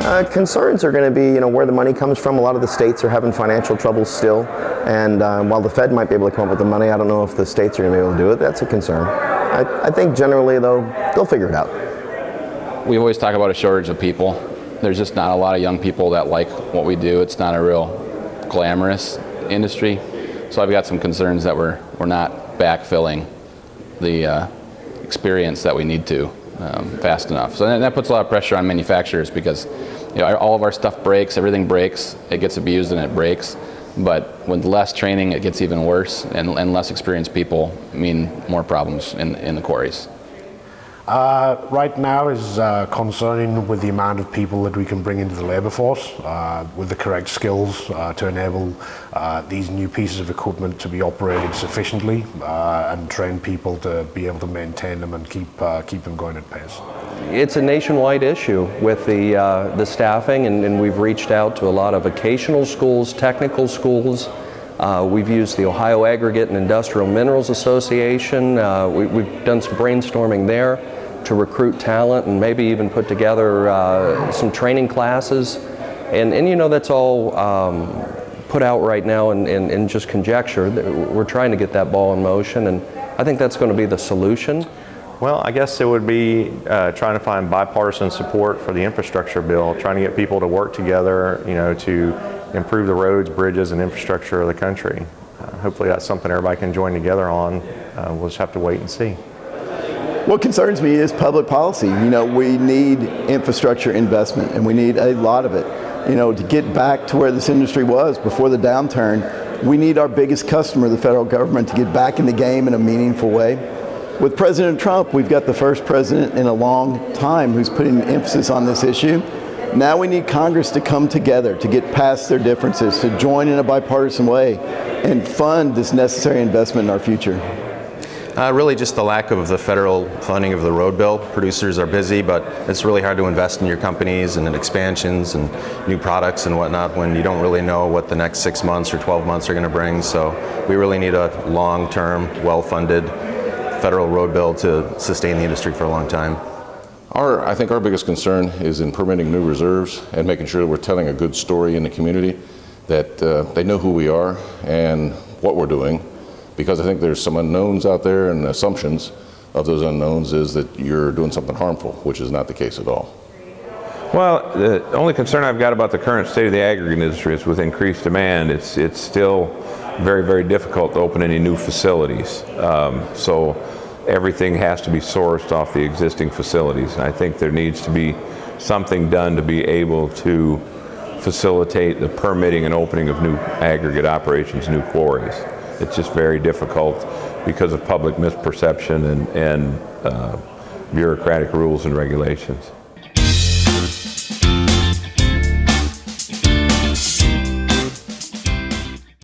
Concerns are going to be, where the money comes from. A lot of the states are having financial troubles still, and while the Fed might be able to come up with the money, I don't know if the states are going to be able to do it. That's a concern. I think generally, though, they'll figure it out. We always talk about a shortage of people. There's just not a lot of young people that like what we do. It's not a real glamorous industry, so I've got some concerns that we're not backfilling the experience that we need to fast enough. So that puts a lot of pressure on manufacturers because all of our stuff breaks, everything breaks, it gets abused and it breaks. But with less training, it gets even worse, and less experienced people mean more problems in the quarries. Right now is concerning with the amount of people that we can bring into the labor force with the correct skills to enable these new pieces of equipment to be operated sufficiently and train people to be able to maintain them and keep them going at pace. It's a nationwide issue with the staffing, and we've reached out to a lot of vocational schools, technical schools. We've used the Ohio Aggregate and Industrial Minerals Association. We've done some brainstorming there to recruit talent and maybe even put together some training classes. And that's all put out right now in just conjecture. We're trying to get that ball in motion, and I think that's going to be the solution. Well, I guess it would be trying to find bipartisan support for the infrastructure bill, trying to get people to work together, to improve the roads, bridges, and infrastructure of the country. Hopefully that's something everybody can join together on. We'll just have to wait and see. What concerns me is public policy. We need infrastructure investment, and we need a lot of it. To get back to where this industry was before the downturn, we need our biggest customer, the federal government, to get back in the game in a meaningful way. With President Trump, we've got the first president in a long time who's putting emphasis on this issue. Now we need Congress to come together, to get past their differences, to join in a bipartisan way and fund this necessary investment in our future. Really just the lack of the federal funding of the road bill. Producers are busy, but it's really hard to invest in your companies and in expansions and new products and whatnot when you don't really know what the next 6 months or 12 months are going to bring. So we really need a long-term, well-funded federal road bill to sustain the industry for a long time. I think our biggest concern is in permitting new reserves and making sure that we're telling a good story in the community, that they know who we are and what we're doing. Because I think there's some unknowns out there, and the assumptions of those unknowns is that you're doing something harmful, which is not the case at all. Well, the only concern I've got about the current state of the aggregate industry is with increased demand, it's still very, very difficult to open any new facilities. So everything has to be sourced off the existing facilities. And I think there needs to be something done to be able to facilitate the permitting and opening of new aggregate operations, new quarries. It's just very difficult because of public misperception and bureaucratic rules and regulations.